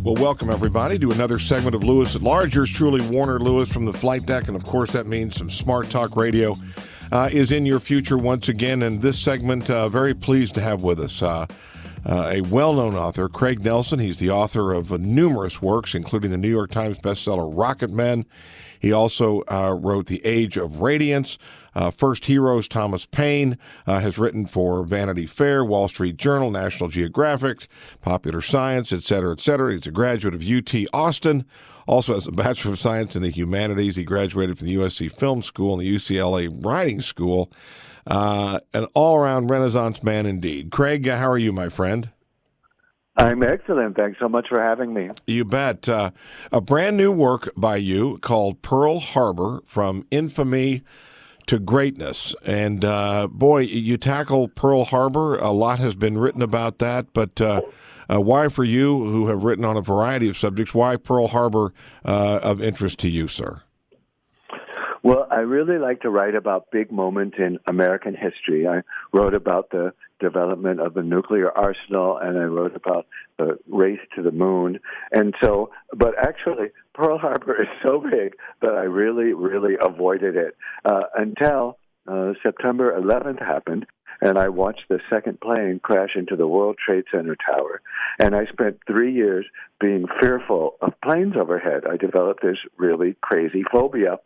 Well, welcome everybody to another segment of Lewis at Large. Yours truly, Warner Lewis from the flight deck, and of course that means some Smart Talk Radio is in your future once again. And this segment, very pleased to have with us a well-known author, Craig Nelson. He's the author of numerous works, including the New York Times bestseller Rocket Men. He also wrote The Age of Radiance, First Heroes. Thomas Paine has written for Vanity Fair, Wall Street Journal, National Geographic, Popular Science, et cetera, et cetera. He's a graduate of UT Austin, also has a Bachelor of Science in the Humanities. He graduated from the USC Film School and the UCLA Writing School. An all-around Renaissance man indeed. Craig, how are you, my friend? I'm excellent. Thanks so much for having me. You bet. A brand new work by you called Pearl Harbor, From Infamy to Greatness. And boy, you tackle Pearl Harbor. A lot has been written about that, but why, for you who have written on a variety of subjects, why Pearl Harbor of interest to you, sir? Well, I really like to write about big moments in American history. I wrote about the development of the nuclear arsenal, and I wrote about the race to the moon. And so, but actually, Pearl Harbor is so big that I really, really avoided it until September 11th happened, and I watched the second plane crash into the World Trade Center tower. And I spent 3 years being fearful of planes overhead. I developed this really crazy phobia.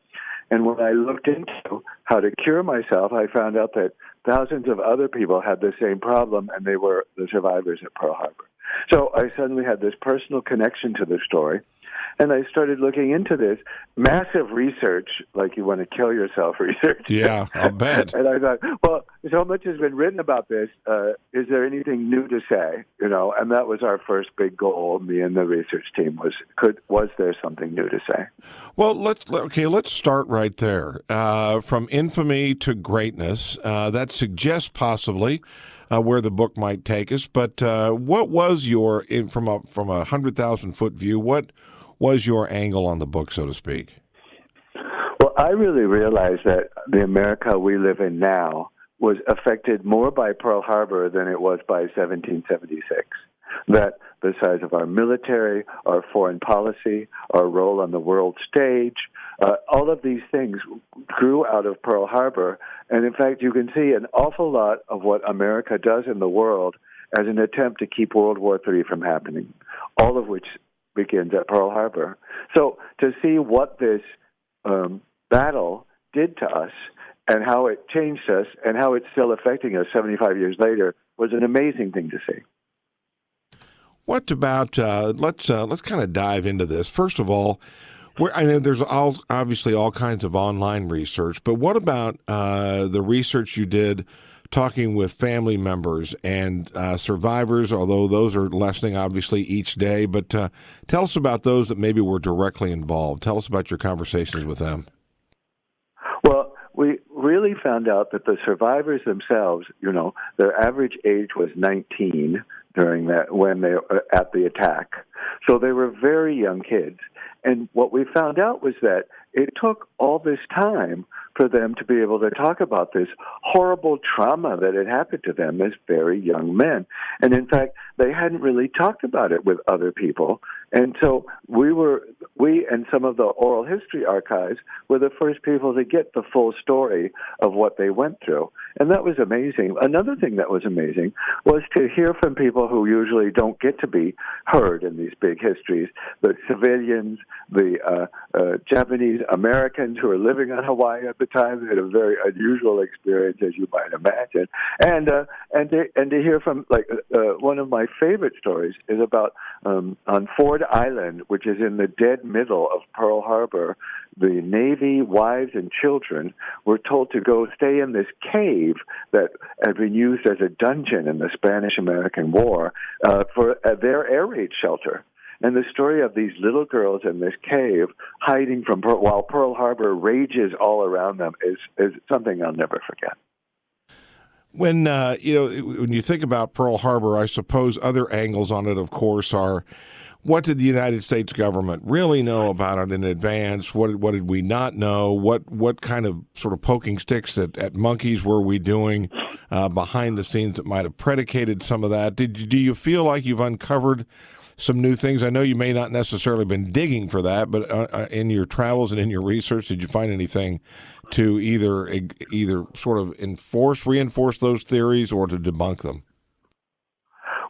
And when I looked into how to cure myself, I found out that thousands of other people had the same problem, and they were the survivors at Pearl Harbor. So I suddenly had this personal connection to the story, and I started looking into this massive research, like you want to kill yourself research. Yeah, I'll bet. And I thought, well, so much has been written about this. Is there anything new to say? You know, and that was our first big goal. Me and the research team was there something new to say? Well, let's start right there. From infamy to greatness. That suggests possibly where the book might take us. But what was your from a 100,000-foot view? What was your angle on the book, so to speak? Well, I really realized that the America we live in now was affected more by Pearl Harbor than it was by 1776. That the size of our military, our foreign policy, our role on the world stage, all of these things grew out of Pearl Harbor. And in fact, you can see an awful lot of what America does in the world as an attempt to keep World War III from happening, all of which begins at Pearl Harbor. So to see what this battle did to us and how it changed us and how it's still affecting us 75 years later was an amazing thing to see. What about, let's kind of dive into this. First of all, I know there's obviously all kinds of online research, but what about the research you did talking with family members and survivors, although those are lessening obviously each day, but tell us about those that maybe were directly involved. Tell us about your conversations with them. Well, we really found out that the survivors themselves, you know, their average age was 19 during that, when they were at the attack. So they were very young kids. And what we found out was that it took all this time for them to be able to talk about this horrible trauma that had happened to them as very young men. And in fact, they hadn't really talked about it with other people. And so we and some of the oral history archives were the first people to get the full story of what they went through. And that was amazing. Another thing that was amazing was to hear from people who usually don't get to be heard in these big histories, the civilians, the Japanese Americans who were living on Hawaii at the time. They had a very unusual experience, as you might imagine. And to hear from, like, one of my favorite stories is about on Ford Island, which is in the dead middle of Pearl Harbor. The Navy, wives, and children were told to go stay in this cave that had been used as a dungeon in the Spanish-American War for their air raid shelter. And the story of these little girls in this cave hiding from while Pearl Harbor rages all around them is something I'll never forget. When when you think about Pearl Harbor, I suppose other angles on it, of course, are what did the United States government really know about it in advance? What did we not know? What kind of sort of poking sticks at monkeys were we doing behind the scenes that might have predicated some of that? Do you feel like you've uncovered some new things? I know you may not necessarily been digging for that, but in your travels and in your research, did you find anything to either sort of reinforce those theories or to debunk them?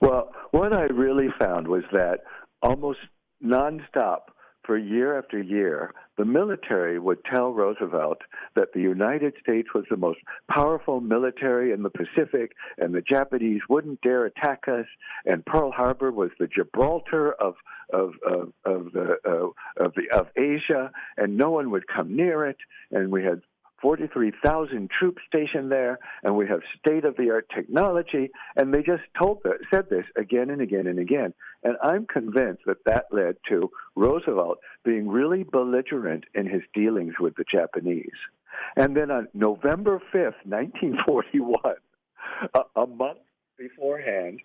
Well, what I really found was that almost nonstop for year after year, the military would tell Roosevelt that the United States was the most powerful military in the Pacific, and the Japanese wouldn't dare attack us. And Pearl Harbor was the Gibraltar of Asia, and no one would come near it. And we had 43,000 troops stationed there, and we have state-of-the-art technology, and they just said this again and again and again. And I'm convinced that led to Roosevelt being really belligerent in his dealings with the Japanese. And then on November 5th, 1941, a month beforehand,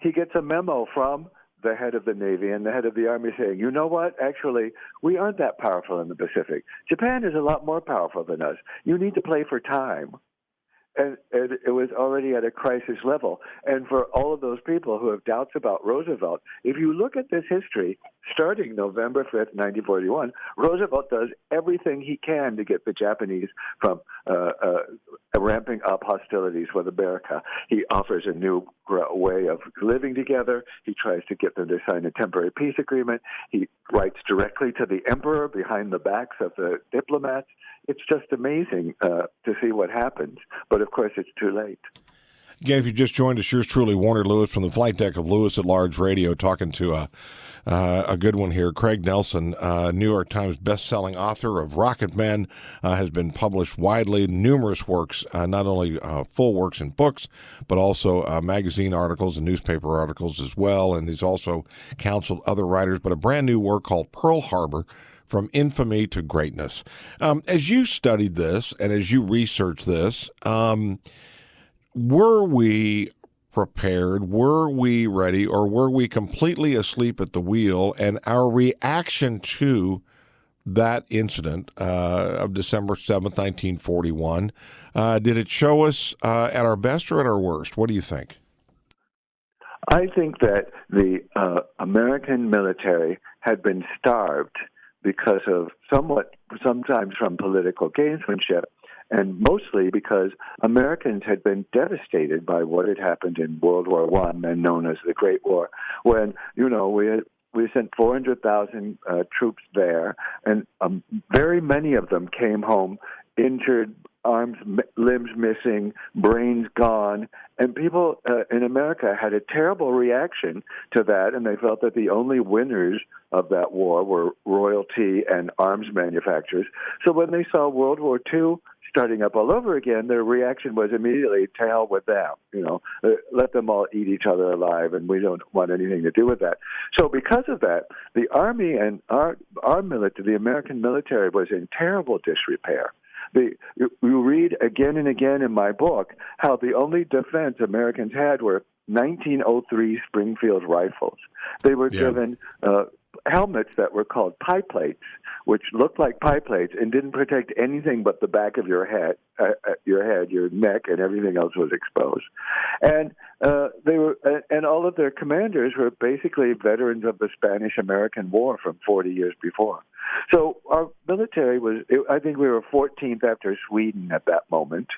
he gets a memo from the head of the Navy and the head of the Army saying, you know what, actually, we aren't that powerful in the Pacific. Japan is a lot more powerful than us. You need to play for time. And it was already at a crisis level. And for all of those people who have doubts about Roosevelt, if you look at this history, starting November 5th, 1941, Roosevelt does everything he can to get the Japanese from ramping up hostilities with America. He offers a new way of living together. He tries to get them to sign a temporary peace agreement. He writes directly to the emperor behind the backs of the diplomats. It's just amazing to see what happens. But, of course, it's too late. Again, if you just joined us, yours truly, Warner Lewis from the flight deck of Lewis at Large Radio, talking to a good one here. Craig Nelson, New York Times best-selling author of Rocket Men, has been published widely, numerous works, not only full works in books, but also magazine articles and newspaper articles as well. And he's also counseled other writers, but a brand new work called Pearl Harbor, From Infamy to Greatness. As you studied this and as you researched this, were we prepared? Were we ready? Or were we completely asleep at the wheel? And our reaction to that incident of December 7th, 1941, did it show us at our best or at our worst? What do you think? I think that the American military had been starved because of sometimes from political gamesmanship, and mostly because Americans had been devastated by what had happened in World War I, and known as the Great War, when, we sent 400,000 troops there, and very many of them came home injured, arms, limbs missing, brains gone, and people in America had a terrible reaction to that, and they felt that the only winners of that war were royalty and arms manufacturers. So when they saw World War II starting up all over again, their reaction was immediately, to hell with them. Let them all eat each other alive, and we don't want anything to do with that. So because of that, the Army and our military, the American military, was in terrible disrepair. You read again and again in my book how the only defense Americans had were 1903 Springfield rifles. They were given helmets that were called pie plates, which looked like pie plates and didn't protect anything but the back of your head, your neck, and everything else was exposed. And and all of their commanders were basically veterans of the Spanish-American War from 40 years before. So our military I think we were 14th after Sweden at that moment.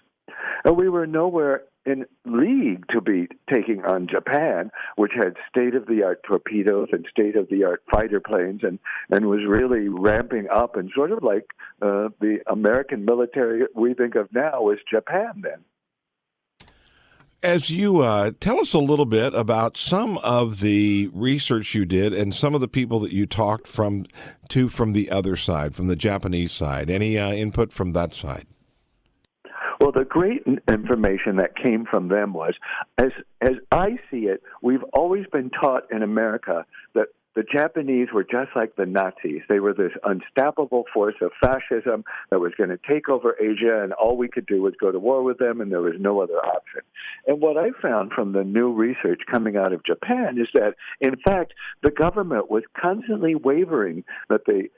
And we were nowhere in league to be taking on Japan, which had state-of-the-art torpedoes and state-of-the-art fighter planes and was really ramping up, and sort of like the American military we think of now was Japan then. As you tell us a little bit about some of the research you did and some of the people that you talked from the other side, from the Japanese side. Any input from that side? Well, the great information that came from them was, as I see it, we've always been taught in America that the Japanese were just like the Nazis. They were this unstoppable force of fascism that was going to take over Asia, and all we could do was go to war with them, and there was no other option. And what I found from the new research coming out of Japan is that, in fact, the government was constantly wavering, that the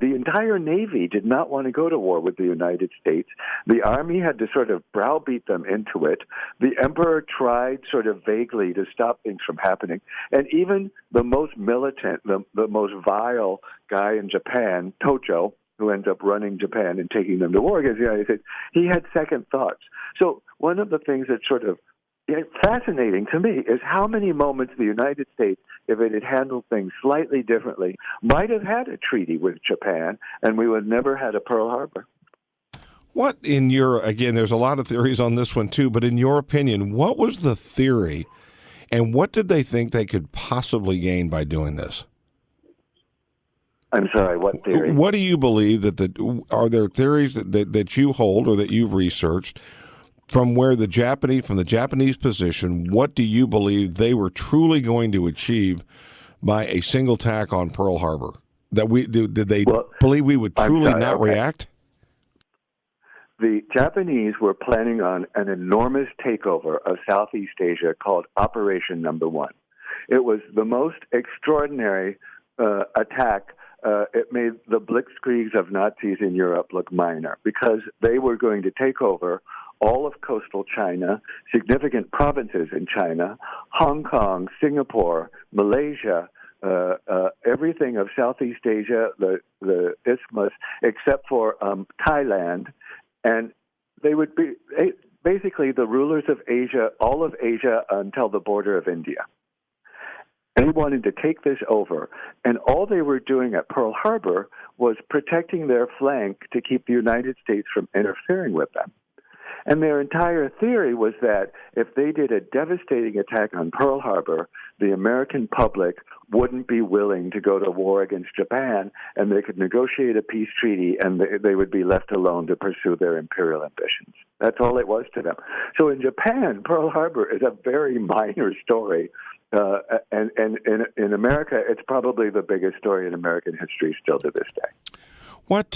entire Navy did not want to go to war with the United States. The Army had to sort of browbeat them into it. The Emperor tried sort of vaguely to stop things from happening. And even the most militant, the most vile guy in Japan, Tojo, who ends up running Japan and taking them to war against the United States, he had second thoughts. So one of the things that's sort of fascinating to me is how many moments the United States, if it had handled things slightly differently, might have had a treaty with Japan, and we would never had a Pearl Harbor. What, again, there's a lot of theories on this one too, but in your opinion, what was the theory, and what did they think they could possibly gain by doing this? I'm sorry, what theory? What do you believe are there theories that you hold or that you've researched from the Japanese position? What do you believe they were truly going to achieve by a single attack on Pearl Harbor? Did they believe we would truly not react? The Japanese were planning on an enormous takeover of Southeast Asia called Operation Number One. It was the most extraordinary attack. It made the blitzkriegs of Nazis in Europe look minor because they were going to take over all of coastal China, significant provinces in China, Hong Kong, Singapore, Malaysia, everything of Southeast Asia, the isthmus, except for Thailand. And they would be basically the rulers of Asia, all of Asia until the border of India. They wanted to take this over, and all they were doing at Pearl Harbor was protecting their flank to keep the United States from interfering with them. And their entire theory was that if they did a devastating attack on Pearl Harbor, the American public wouldn't be willing to go to war against Japan, and they could negotiate a peace treaty, and they would be left alone to pursue their imperial ambitions. That's all it was to them. So in Japan, Pearl Harbor is a very minor story. And in America, it's probably the biggest story in American history still to this day. What,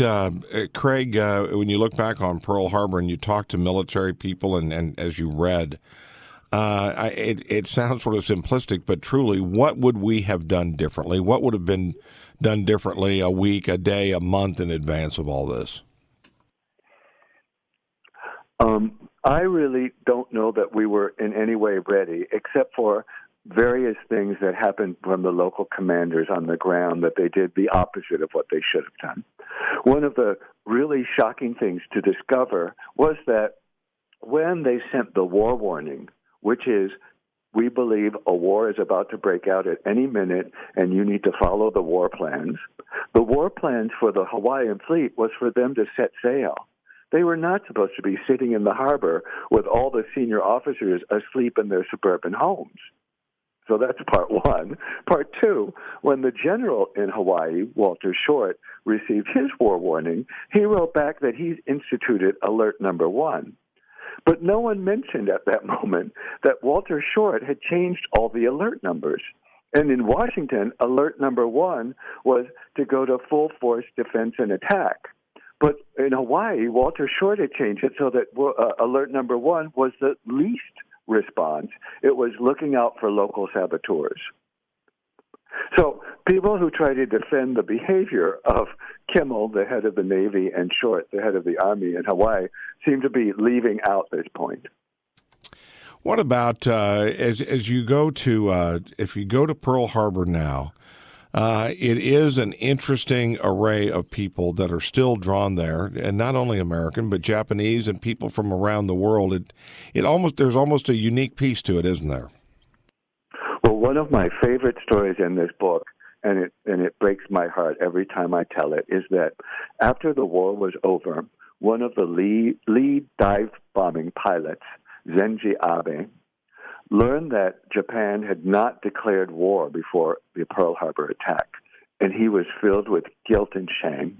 Craig, when you look back on Pearl Harbor and you talk to military people and as you read, it sounds sort of simplistic, but truly, what would we have done differently? What would have been done differently a week, a day, a month in advance of all this? I really don't know that we were in any way ready, except for various things that happened from the local commanders on the ground that they did the opposite of what they should have done. One of the really shocking things to discover was that when they sent the war warning, which is, we believe a war is about to break out at any minute and you need to follow the war plans, the war plans for the Hawaiian fleet was for them to set sail. They were not supposed to be sitting in the harbor with all the senior officers asleep in their suburban homes. So that's part one. Part two, when the general in Hawaii, Walter Short, received his war warning, he wrote back that he's instituted Alert Number One. But no one mentioned at that moment that Walter Short had changed all the alert numbers. And in Washington, Alert Number One was to go to full force defense and attack. But in Hawaii, Walter Short had changed it so that Alert Number One was the least response. It was looking out for local saboteurs. So people who try to defend the behavior of Kimmel, the head of the Navy, and Short, the head of the Army in Hawaii, seem to be leaving out this point. What about as you go to if you go to Pearl Harbor now? It is an interesting array of people that are still drawn there, and not only American, but Japanese and people from around the world. There's almost a unique piece to it, isn't there? Well, one of my favorite stories in this book, and it breaks my heart every time I tell it, is that after the war was over, one of the lead dive bombing pilots, Zenji Abe, learned that Japan had not declared war before the Pearl Harbor attack, and he was filled with guilt and shame.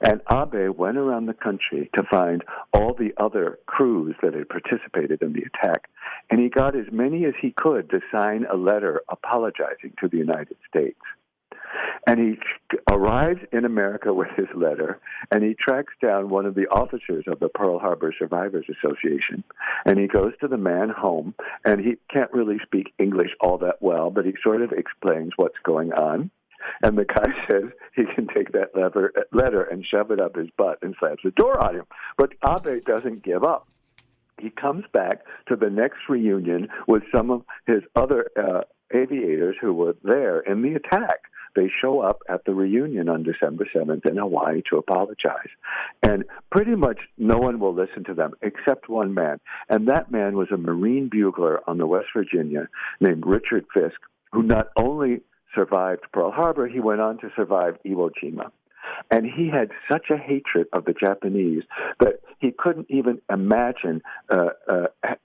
And Abe went around the country to find all the other crews that had participated in the attack, and he got as many as he could to sign a letter apologizing to the United States. And he arrives in America with his letter, and he tracks down one of the officers of the Pearl Harbor Survivors Association. And he goes to the man home, and he can't really speak English all that well, but he sort of explains what's going on. And the guy says he can take that letter and shove it up his butt and slams the door on him. But Abe doesn't give up. He comes back to the next reunion with some of his other aviators who were there in the attack. They show up at the reunion on December 7th in Hawaii to apologize. And pretty much no one will listen to them except one man. And that man was a Marine bugler on the West Virginia named Richard Fisk, who not only survived Pearl Harbor, he went on to survive Iwo Jima. And he had such a hatred of the Japanese that he couldn't even imagine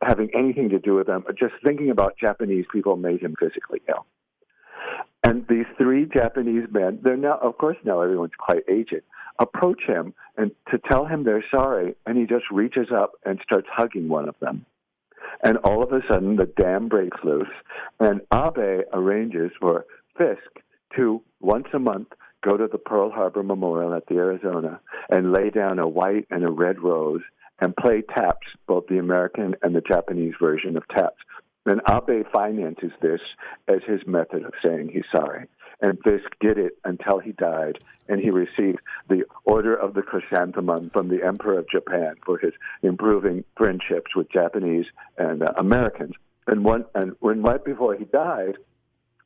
having anything to do with them. Just thinking about Japanese people made him physically ill. And these three Japanese men, they're now, of course, now everyone's quite aged, approach him and to tell him they're sorry, and he just reaches up and starts hugging one of them. And all of a sudden, the dam breaks loose, and Abe arranges for Fisk to, once a month, go to the Pearl Harbor Memorial at the Arizona and lay down a white and a red rose and play taps, both the American and the Japanese version of taps. And Abe finances this as his method of saying he's sorry. And Fisk did it until he died, and he received the Order of the Chrysanthemum from the Emperor of Japan for his improving friendships with Japanese and Americans. And when right before he died,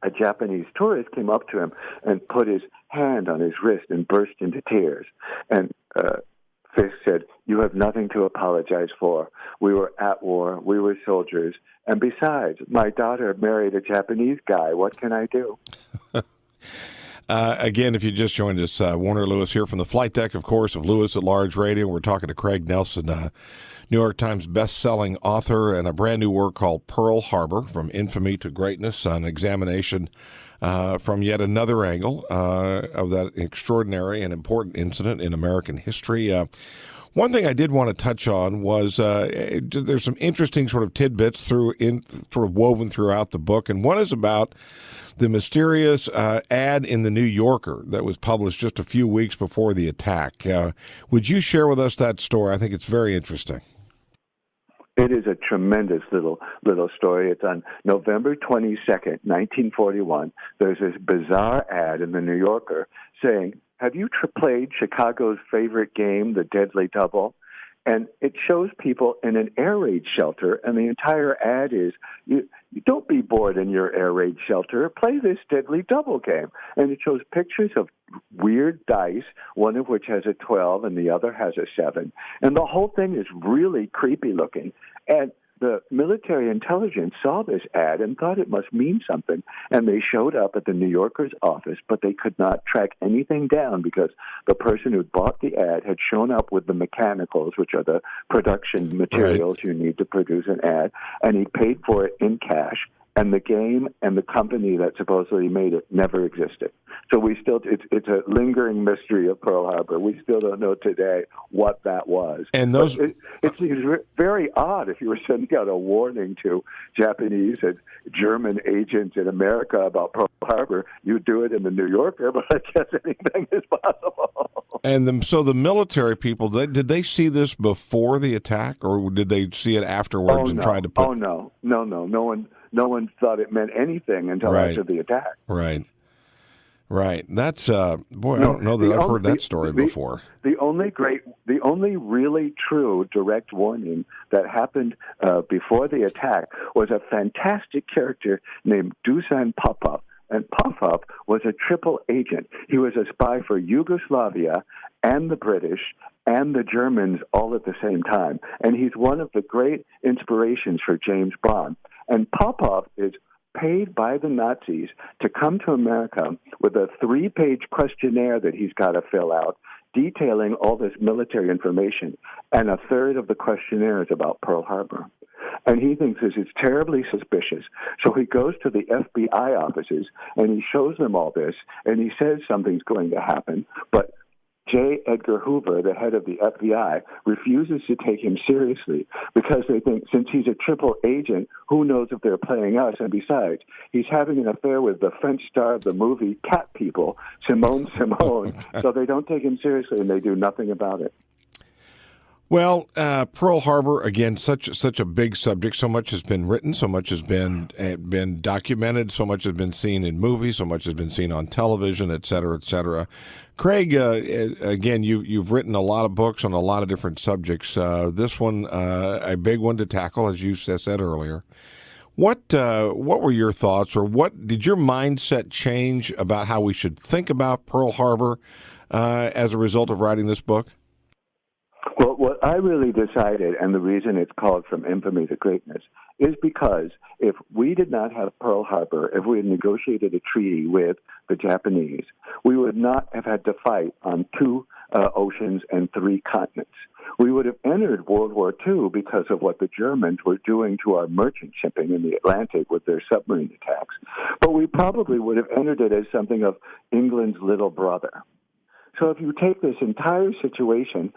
a Japanese tourist came up to him and put his hand on his wrist and burst into tears. And Fisk said, "You have nothing to apologize for. We were at war. We were soldiers. And besides, my daughter married a Japanese guy. What can I do?" Again, if you just joined us, Warner Lewis here from the flight deck, of course, of Lewis at Large Radio. We're talking to Craig Nelson, New York Times best-selling author, and a brand new work called Pearl Harbor, From Infamy to Greatness, an examination from yet another angle of that extraordinary and important incident in American history. One thing I did want to touch on was there's some interesting sort of tidbits sort of woven throughout the book, and one is about the mysterious ad in the New Yorker that was published just a few weeks before the attack. Would you share with us that story? I think it's very interesting. It is a tremendous little story. It's on November 22nd, 1941. There's this bizarre ad in the New Yorker saying, "Have you played Chicago's favorite game, the Deadly Double?" And it shows people in an air raid shelter, and the entire ad is, you don't be bored in your air raid shelter. Play this Deadly Double game. And it shows pictures of weird dice, one of which has a 12 and the other has a 7. And the whole thing is really creepy looking. And the military intelligence saw this ad and thought it must mean something, and they showed up at the New Yorker's office, but they could not track anything down because the person who bought the ad had shown up with the mechanicals, which are the production materials you need to produce an ad, and he paid for it in cash, and the game and the company that supposedly made it never existed. So it's a lingering mystery of Pearl Harbor. We still don't know today what that was. And those, it seems very odd if you were sending out a warning to Japanese and German agents in America about Pearl Harbor. You do it in the New Yorker, but I guess anything is possible. And so the military people, did they see this before the attack, or did they see it afterwards and try to put? Oh no. No one thought it meant anything until after the attack. Right. That's boy. I don't know that I've heard that story before. The only really true direct warning that happened before the attack was a fantastic character named Dusan Popov. And Popov was a triple agent. He was a spy for Yugoslavia and the British and the Germans all at the same time. And he's one of the great inspirations for James Bond. And Popov is paid by the Nazis to come to America with a 3-page questionnaire that he's got to fill out, detailing all this military information. And a third of the questionnaire is about Pearl Harbor. And he thinks this is terribly suspicious. So he goes to the FBI offices and he shows them all this, and he says something's going to happen. But J. Edgar Hoover, the head of the FBI, refuses to take him seriously because they think since he's a triple agent, who knows if they're playing us? And besides, he's having an affair with the French star of the movie Cat People, Simone. So they don't take him seriously, and they do nothing about it. Well, Pearl Harbor, again, such a big subject. So much has been written, so much has been documented, so much has been seen in movies, so much has been seen on television, et cetera, et cetera. Craig, again, you've written a lot of books on a lot of different subjects. This one, a big one to tackle, as you said earlier. What were your thoughts, or what did your mindset change about how we should think about Pearl Harbor as a result of writing this book? Well, what I really decided, and the reason it's called From Infamy to Greatness, is because if we did not have Pearl Harbor, if we had negotiated a treaty with the Japanese, we would not have had to fight on 2 oceans and 3 continents. We would have entered World War II because of what the Germans were doing to our merchant shipping in the Atlantic with their submarine attacks. But we probably would have entered it as something of England's little brother. So if you take this entire situation,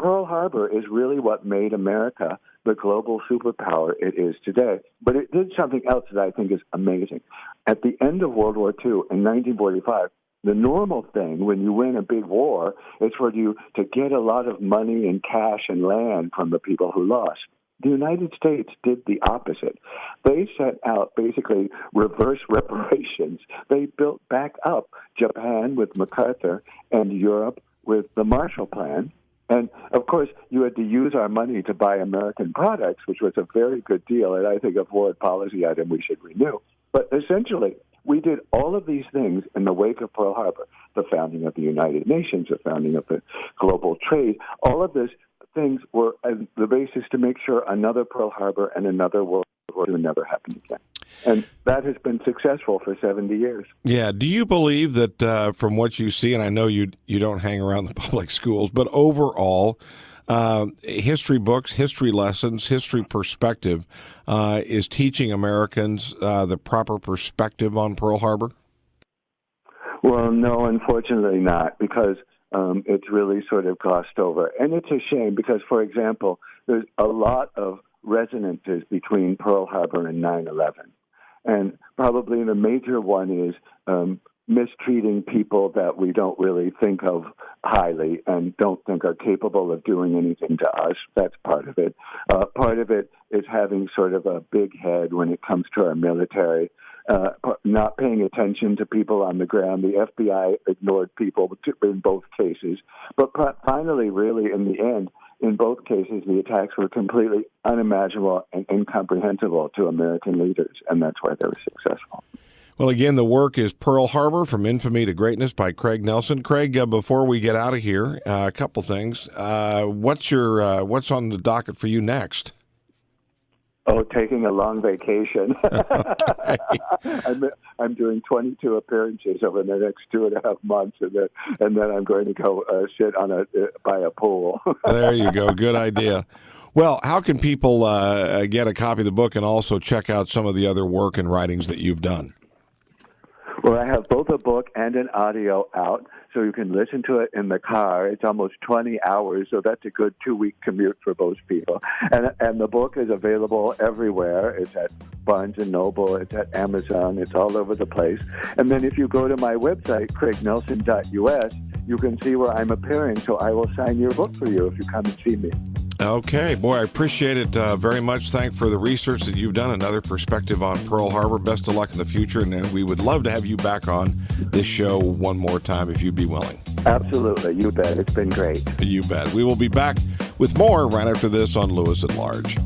Pearl Harbor is really what made America the global superpower it is today. But it did something else that I think is amazing. At the end of World War II in 1945, the normal thing when you win a big war is for you to get a lot of money and cash and land from the people who lost. The United States did the opposite. They set out basically reverse reparations. They built back up Japan with MacArthur and Europe with the Marshall Plan. And, of course, you had to use our money to buy American products, which was a very good deal, and I think a foreign policy item we should renew. But essentially, we did all of these things in the wake of Pearl Harbor, the founding of the United Nations, the founding of the global trade, all of this things were the basis to make sure another Pearl Harbor and another World War II never happen again. And that has been successful for 70 years. Yeah. Do you believe that from what you see, and I know you don't hang around the public schools, but overall, history books, history lessons, history perspective is teaching Americans the proper perspective on Pearl Harbor? Well, no, unfortunately not, because it's really sort of glossed over. And it's a shame because, for example, there's a lot of resonances between Pearl Harbor and 9/11. And probably the major one is mistreating people that we don't really think of highly and don't think are capable of doing anything to us. That's part of it. Part of it is having sort of a big head when it comes to our military, not paying attention to people on the ground. The FBI ignored people in both cases. But finally, really, in the end, in both cases, the attacks were completely unimaginable and incomprehensible to American leaders, and that's why they were successful. Well, again, the work is Pearl Harbor, From Infamy to Greatness by Craig Nelson. Craig, before we get out of here, a couple things. What's on the docket for you next? Oh, taking a long vacation. I'm doing 22 appearances over the next 2.5 months, and then I'm going to go sit by a pool. There you go. Good idea. Well, how can people get a copy of the book and also check out some of the other work and writings that you've done? Well, I have both a book and an audio out, so you can listen to it in the car. It's almost 20 hours, so that's a good 2-week commute for most people. And the book is available everywhere. It's at Barnes & Noble. It's at Amazon. It's all over the place. And then if you go to my website, craignelson.us, you can see where I'm appearing, so I will sign your book for you if you come and see me. Okay. Boy, I appreciate it very much. Thanks for the research that you've done, another perspective on Pearl Harbor. Best of luck in the future, and we would love to have you back on this show one more time if you'd be willing. Absolutely. You bet. It's been great. You bet. We will be back with more right after this on Lewis at Large.